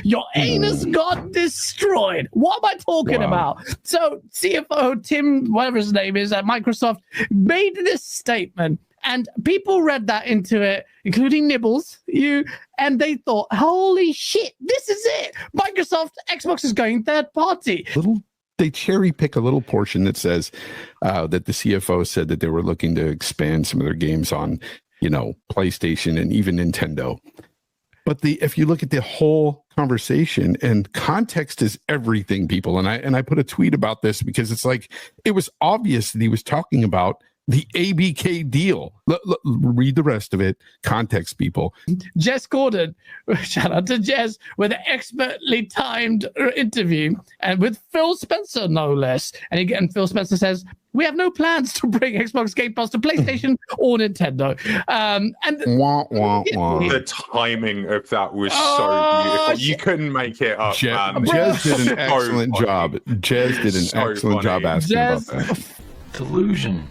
Your anus got destroyed. What am I talking about? So CFO Tim, whatever his name is at Microsoft, made this statement. And people read that into it, including Nibbles, and they thought, holy shit, this is it. Microsoft, Xbox is going third party. They cherry pick a little portion that says that the CFO said that they were looking to expand some of their games on, PlayStation and even Nintendo. But if you look at the whole conversation, and context is everything, people. And I put a tweet about this because it's like, it was obvious that he was talking about the ABK deal. Read the rest of it. Context, people. Jess Gordon, shout out to Jess, with an expertly timed interview, and with Phil Spencer, no less. And Phil Spencer says, we have no plans to bring Xbox Game Pass to PlayStation or Nintendo. The timing of that was so beautiful. You couldn't make it up, man. Jez did an excellent job. Jez did an excellent job asking about that. Delusion.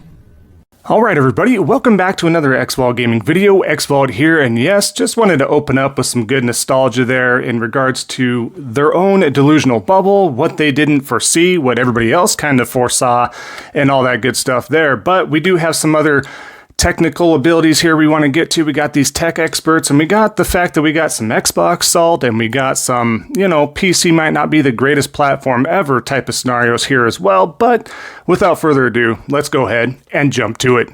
All right, everybody, welcome back to another Xvault gaming video. Xvault here, and yes, just wanted to open up with some good nostalgia there in regards to their own delusional bubble, what they didn't foresee, what everybody else kind of foresaw, and all that good stuff there. But we do have some other technical abilities here we want to get to. We got these tech experts, and we got the fact that we got some Xbox salt, and we got some, PC might not be the greatest platform ever type of scenarios here as well. But without further ado, let's go ahead and jump to it.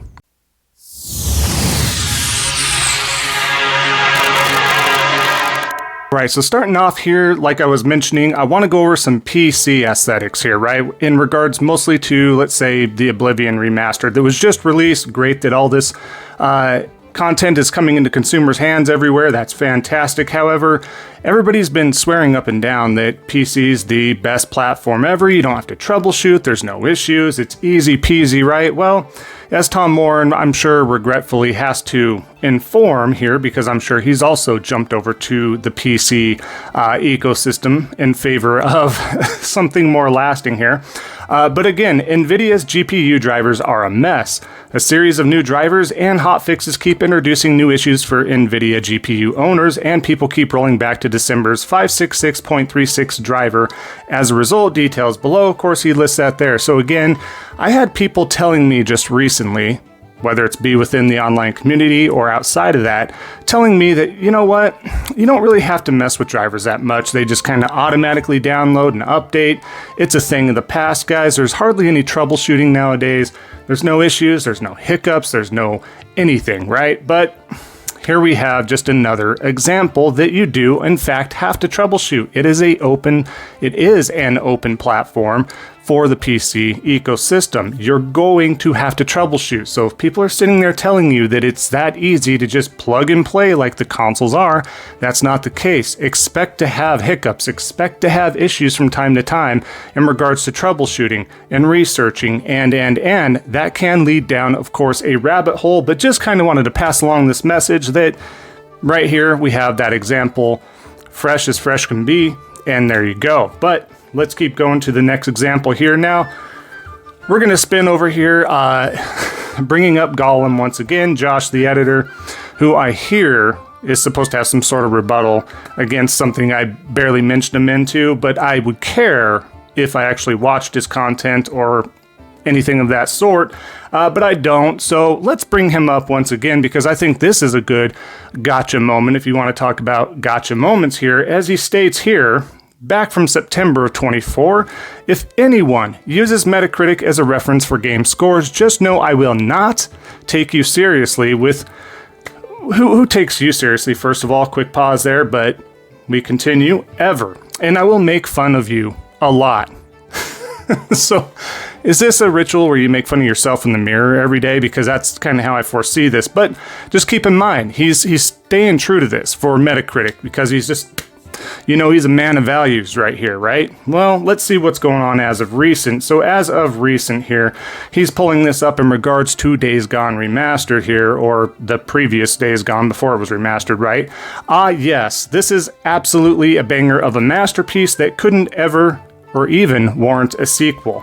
Right, so starting off here, like I was mentioning, I want to go over some PC aesthetics here, right? In regards mostly to, let's say, the Oblivion remastered that was just released. Great that all this content is coming into consumers' hands everywhere. That's fantastic. However, everybody's been swearing up and down that PC is the best platform ever. You don't have to troubleshoot. There's no issues. It's easy peasy, right? Well, as Tom Moran, I'm sure, regretfully has to inform here, because I'm sure he's also jumped over to the PC ecosystem in favor of something more lasting here. But again, NVIDIA's GPU drivers are a mess. A series of new drivers and hotfixes keep introducing new issues for NVIDIA GPU owners, and people keep rolling back to December's 566.36 driver. As a result, details below, of course, he lists that there. So again, I had people telling me just recently, whether it's be within the online community or outside of that, telling me that, you know what, you don't really have to mess with drivers that much. They just kind of automatically download and update. It's a thing of the past, guys. There's hardly any troubleshooting nowadays. There's no issues, there's no hiccups, there's no anything, right? But here we have just another example that you do, in fact, have to troubleshoot. It is an open platform for the PC ecosystem. You're going to have to troubleshoot. So if people are sitting there telling you that it's that easy to just plug and play like the consoles are, that's not the case. Expect to have hiccups, expect to have issues from time to time in regards to troubleshooting and researching, and that can lead down, of course, a rabbit hole. But just kind of wanted to pass along this message that right here we have that example, fresh as fresh can be, and there you go. But let's keep going to the next example here now. We're going to spin over here, bringing up Gollum once again, Josh, the editor, who I hear is supposed to have some sort of rebuttal against something I barely mentioned him into, but I would care if I actually watched his content or anything of that sort, but I don't. So let's bring him up once again, because I think this is a good gotcha moment if you want to talk about gotcha moments here. As he states here, back from September of 24, if anyone uses Metacritic as a reference for game scores, just know I will not take you seriously with... Who takes you seriously, first of all? Quick pause there, but we continue. Ever. And I will make fun of you a lot. So, is this a ritual where you make fun of yourself in the mirror every day? Because that's kind of how I foresee this. But just keep in mind, he's staying true to this for Metacritic, because he's just... he's a man of values right here, right? Well, let's see what's going on as of recent. So as of recent here, he's pulling this up in regards to Days Gone Remastered here, or the previous Days Gone before it was remastered, right? Yes, this is absolutely a banger of a masterpiece that couldn't ever or even warrant a sequel.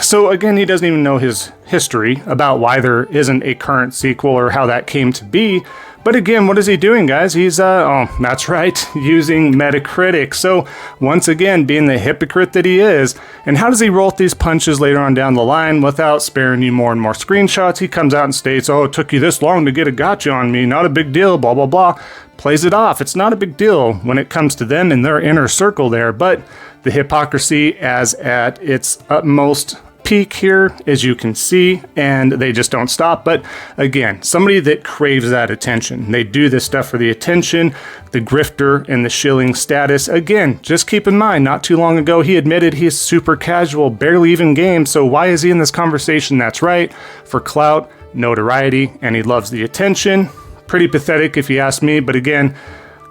So again, he doesn't even know his history about why there isn't a current sequel or how that came to be. But again, what is he doing, guys? He's, oh, that's right, using Metacritic. So once again, being the hypocrite that he is. And how does he roll these punches later on down the line without sparing you more and more screenshots? He comes out and states, oh, it took you this long to get a gotcha on me. Not a big deal, blah, blah, blah. Plays it off. It's not a big deal when it comes to them in their inner circle there. But the hypocrisy as at its utmost peak here, as you can see, and they just don't stop. But again, somebody that craves that attention, they do this stuff for the attention, the grifter and the shilling status. Again, just keep in mind, not too long ago he admitted he's super casual, barely even game. So why is he in this conversation? That's right, for clout, notoriety, and he loves the attention. Pretty pathetic if you ask me. But again,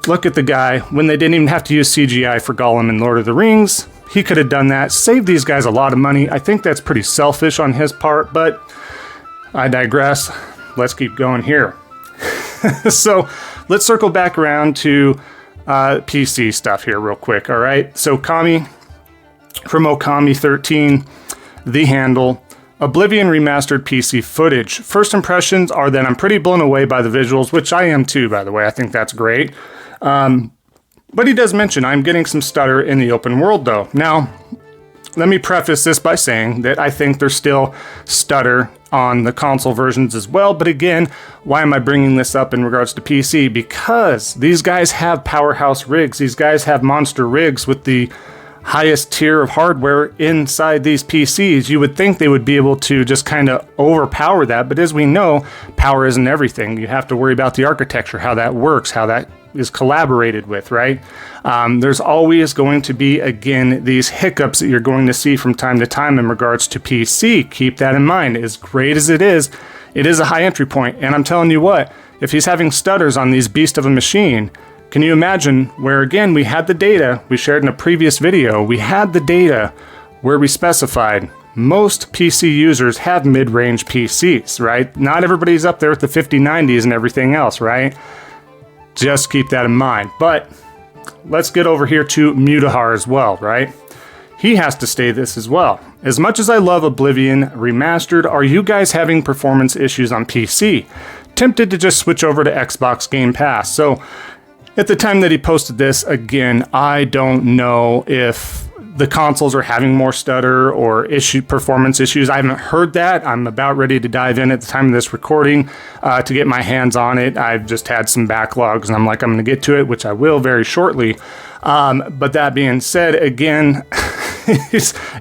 look at the guy when they didn't even have to use CGI for Gollum in Lord of the Rings. He could have done that, saved these guys a lot of money. I think that's pretty selfish on his part, but I digress. Let's keep going here. So let's circle back around to PC stuff here real quick, all right? So Kami from Okami13, The Handle, Oblivion remastered PC footage. First impressions are that I'm pretty blown away by the visuals, which I am too, by the way. I think that's great. But he does mention I'm getting some stutter in the open world though. Now, let me preface this by saying that I think there's still stutter on the console versions as well. But again, why am I bringing this up in regards to PC? Because these guys have powerhouse rigs. These guys have monster rigs with the highest tier of hardware inside these PCs. You would think they would be able to just kind of overpower that. But as we know, power isn't everything. You have to worry about the architecture, how that works, how that is collaborated with, right? There's always going to be, again, these hiccups that you're going to see from time to time in regards to PC. Keep that in mind. As great as it is a high entry point. And I'm telling you what, if he's having stutters on these beast of a machine, can you imagine where, again, we had the data we shared in a previous video, we had the data where we specified most PC users have mid-range PCs, right? Not everybody's up there with the 5090s and everything else, right? Just keep that in mind. But let's get over here to Mutahar as well, right? He has to say this as well. As much as I love Oblivion Remastered, are you guys having performance issues on PC? Tempted to just switch over to Xbox Game Pass. So at the time that he posted this, again, I don't know if the consoles are having more stutter or performance issues. I haven't heard that. I'm about ready to dive in at the time of this recording to get my hands on it. I've just had some backlogs and I'm going to get to it, which I will very shortly. But that being said, again,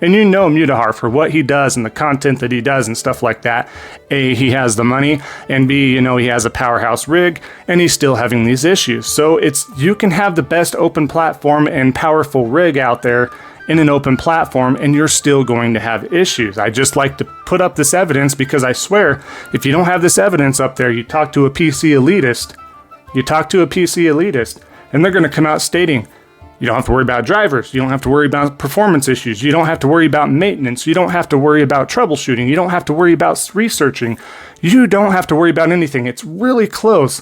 and you know Mutahar for what he does and the content that he does and stuff like that. A, he has the money, and B, you know, he has a powerhouse rig and he's still having these issues. So you can have the best open platform and powerful rig out there in an open platform and you're still going to have issues. I just like to put up this evidence because I swear, if you don't have this evidence up there, you talk to a PC elitist, and they're going to come out stating, you don't have to worry about drivers, you don't have to worry about performance issues, you don't have to worry about maintenance, you don't have to worry about troubleshooting, you don't have to worry about researching, you don't have to worry about anything. It's really close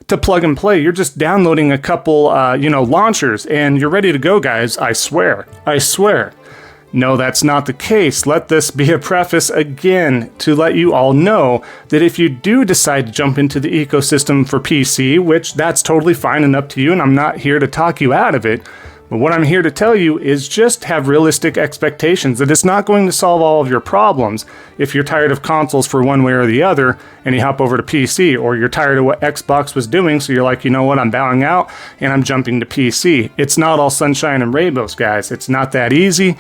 to plug and play. You're just downloading a couple, launchers and you're ready to go, guys. I swear. No, that's not the case. Let this be a preface again to let you all know that if you do decide to jump into the ecosystem for PC, which that's totally fine and up to you, and I'm not here to talk you out of it, but what I'm here to tell you is just have realistic expectations that it's not going to solve all of your problems if you're tired of consoles for one way or the other and you hop over to PC, or you're tired of what Xbox was doing, so you're like, you know what, I'm bowing out and I'm jumping to PC. It's not all sunshine and rainbows, guys. It's not that easy.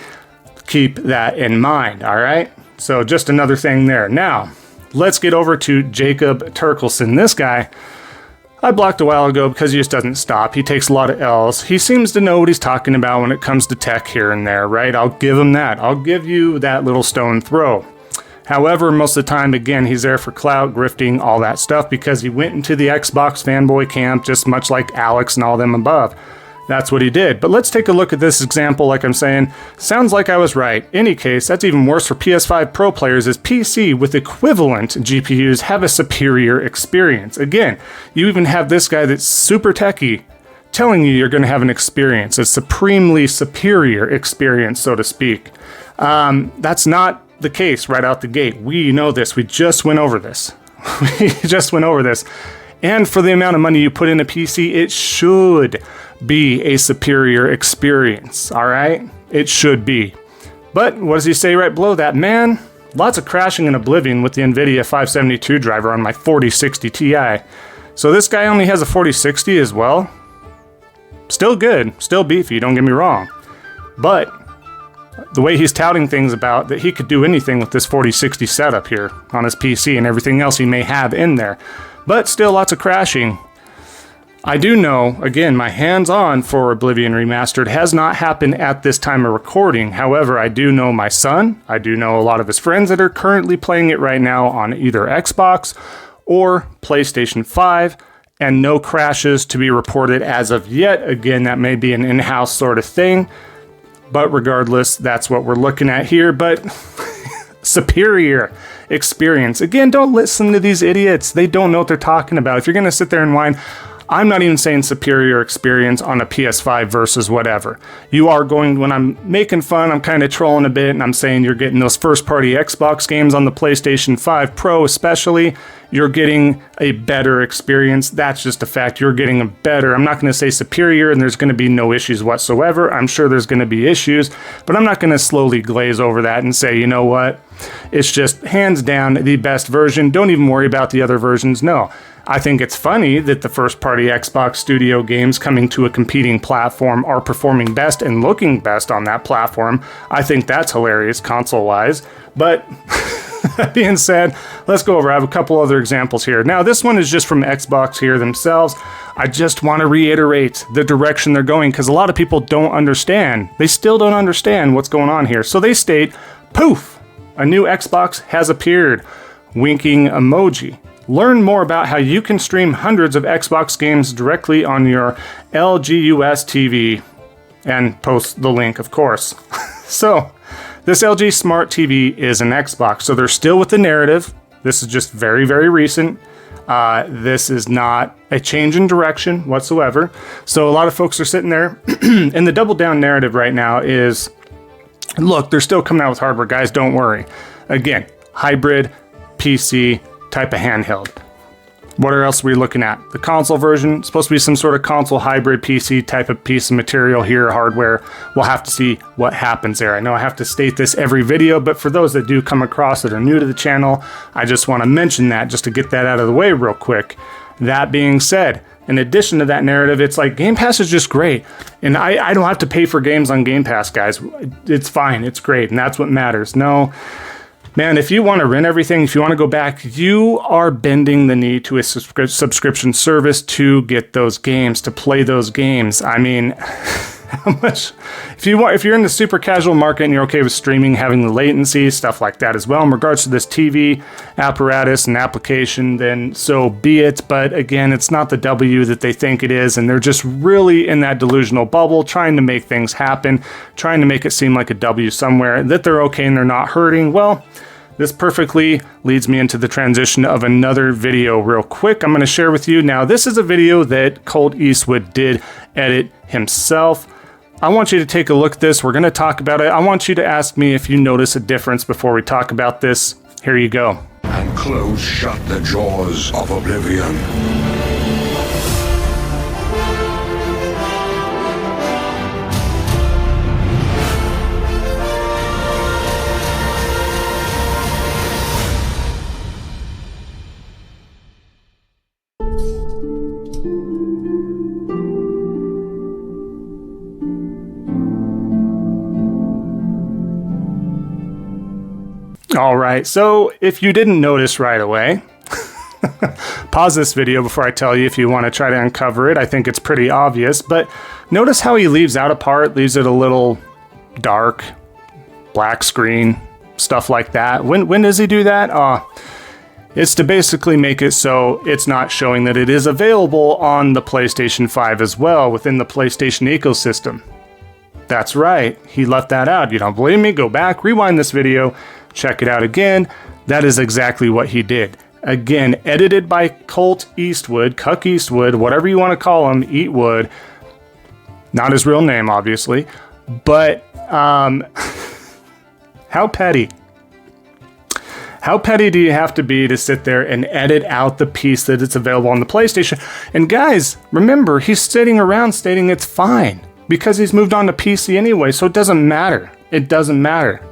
Keep that in mind, all right? So just another thing there. Now, let's get over to Jacob Turkelson. This guy I blocked a while ago because he just doesn't stop. He takes a lot of L's. He seems to know what he's talking about when it comes to tech here and there, right? I'll give him that. I'll give you that little stone throw. However, most of the time, again, he's there for clout, grifting, all that stuff, because he went into the Xbox fanboy camp just much like Alex and all them above. That's what he did. But let's take a look at this example. Like I'm saying, sounds like I was right. Any case, that's even worse for PS5 Pro players, as PC with equivalent GPUs have a superior experience. Again, you even have this guy that's super techie telling you you're going to have an experience, a supremely superior experience, so to speak. That's not the case right out the gate. We know this. We just went over this. And for the amount of money you put in a PC, it should be a superior experience, all right? It should be. But what does he say right below that? Man, lots of crashing and oblivion with the NVIDIA 572 driver on my 4060 Ti. So this guy only has a 4060 as well. Still good, still beefy, don't get me wrong. But the way he's touting things about that he could do anything with this 4060 setup here on his PC and everything else he may have in there. But still lots of crashing. I do know, again, my hands-on for Oblivion Remastered has not happened at this time of recording. However, I do know my son, I do know a lot of his friends that are currently playing it right now on either Xbox or PlayStation 5, and no crashes to be reported as of yet. Again, that may be an in-house sort of thing, but regardless, that's what we're looking at here. But superior experience. Again, don't listen to these idiots. They don't know what they're talking about. If you're going to sit there and whine, I'm not even saying superior experience on a PS5 versus whatever. You are going, when I'm making fun, I'm kind of trolling a bit, and I'm saying you're getting those first-party Xbox games on the PlayStation 5 Pro especially, you're getting a better experience. That's just a fact. You're getting a better, I'm not going to say superior, and there's going to be no issues whatsoever. I'm sure there's going to be issues, but I'm not going to slowly glaze over that and say, you know what, it's just hands down the best version. Don't even worry about the other versions. No. I think it's funny that the first-party Xbox Studio games coming to a competing platform are performing best and looking best on that platform. I think that's hilarious console-wise. But that being said, let's go over. I have a couple other examples here. Now, this one is just from Xbox here themselves. I just want to reiterate the direction they're going because a lot of people don't understand. They still don't understand what's going on here. So they state, poof, a new Xbox has appeared. Winking emoji. Learn more about how you can stream hundreds of Xbox games directly on your LGUS TV. And post the link, of course. So, this LG Smart TV is an Xbox. So they're still with the narrative. This is just very, very recent. This is not a change in direction whatsoever. So a lot of folks are sitting there. And the double down narrative right now is, look, they're still coming out with hardware, guys. Don't worry. Again, hybrid, PC, type of handheld. What else are we looking at? The console version, supposed to be some sort of console hybrid PC type of piece of material here, hardware. We'll have to see what happens there. I know I have to state this every video, but for those that do come across that are new to the channel, I just want to mention that just to get that out of the way real quick. That being said, in addition to that narrative, it's like Game Pass is just great. And I don't have to pay for games on Game Pass, guys. It's fine. It's great. And that's what matters. No. Man, if you want to rent everything, if you want to go back, you are bending the knee to a subscription service to get those games, to play those games. I mean, how much? If you're in the super casual market and you're okay with streaming, having the latency, stuff like that as well, in regards to this TV apparatus and application, then so be it. But again, it's not the W that they think it is, and they're just really in that delusional bubble, trying to make things happen, trying to make it seem like a W somewhere, that they're okay and they're not hurting. Well, this perfectly leads me into the transition of another video real quick I'm going to share with you. Now, this is a video that Colt Eastwood did edit himself. I want you to take a look at this. We're going to talk about it. I want you to ask me if you notice a difference before we talk about this. Here you go. And close shut the jaws of oblivion. All right, so if you didn't notice right away, pause this video before I tell you if you want to try to uncover it. I think it's pretty obvious, but notice how he leaves out a part, leaves it a little dark, black screen, stuff like that. When does he do that? It's to basically make it so it's not showing that it is available on the PlayStation 5 as well, within the PlayStation ecosystem. That's right, he left that out. You don't believe me? Go back, rewind this video, check it out again. That is exactly what he did. Again, edited by Colt Eastwood, Cuck Eastwood, whatever you want to call him, Eatwood. Not his real name, obviously. But, how petty. How petty do you have to be to sit there and edit out the piece that it's available on the PlayStation? And guys, remember, he's sitting around stating it's fine because he's moved on to PC anyway, so it doesn't matter. It doesn't matter.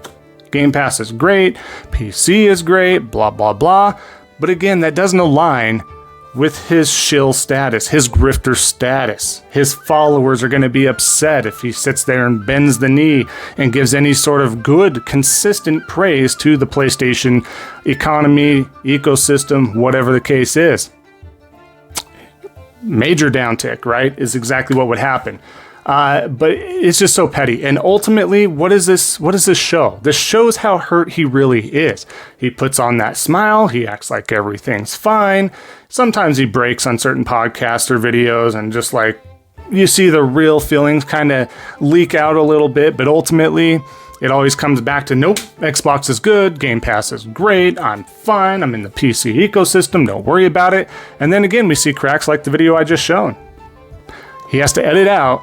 Game Pass is great, PC is great, blah, blah, blah. But again, that doesn't align with his shill status, his grifter status. His followers are going to be upset if he sits there and bends the knee and gives any sort of good, consistent praise to the PlayStation economy, ecosystem, whatever the case is. Major downtick, right, is exactly what would happen. But it's just so petty. And ultimately, what is this? What does this show? This shows how hurt he really is. He puts on that smile. He acts like everything's fine. Sometimes he breaks on certain podcasts or videos and just like you see the real feelings kind of leak out a little bit. But ultimately, it always comes back to, nope, Xbox is good. Game Pass is great. I'm fine. I'm in the PC ecosystem. Don't worry about it. And then again, we see cracks like the video I just shown. He has to edit out.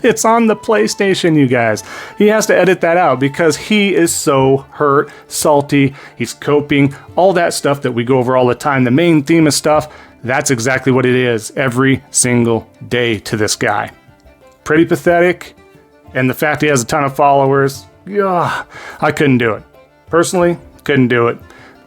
It's on the PlayStation, you guys. He has to edit that out because he is so hurt, salty. He's coping, all that stuff that we go over all the time. The main theme of stuff, that's exactly what it is every single day to this guy. Pretty pathetic. And the fact he has a ton of followers, yeah, I couldn't do it. Personally, couldn't do it.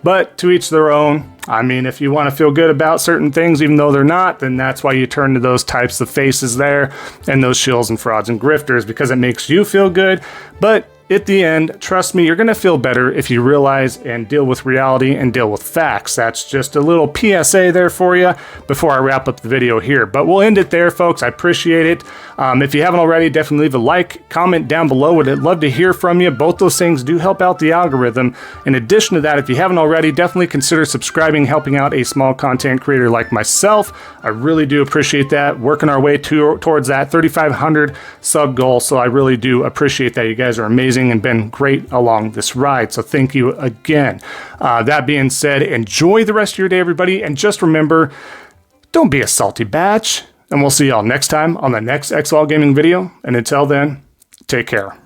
But to each their own. I mean, if you want to feel good about certain things, even though they're not, then that's why you turn to those types of faces there and those shills and frauds and grifters, because it makes you feel good. But at the end, trust me, you're going to feel better if you realize and deal with reality and deal with facts. That's just a little PSA there for you before I wrap up the video here. But we'll end it there, folks. I appreciate it. If you haven't already, definitely leave a like, comment down below. Would love to hear from you. Both those things do help out the algorithm. In addition to that, if you haven't already, definitely consider subscribing, helping out a small content creator like myself. I really do appreciate that. Working our way towards that 3,500 sub goal. So I really do appreciate that. You guys are amazing and been great along this ride. So thank you again. That being said, enjoy the rest of your day, everybody. And just remember, don't be a salty batch. And we'll see y'all next time on the next Xvault Gaming video. And until then, take care.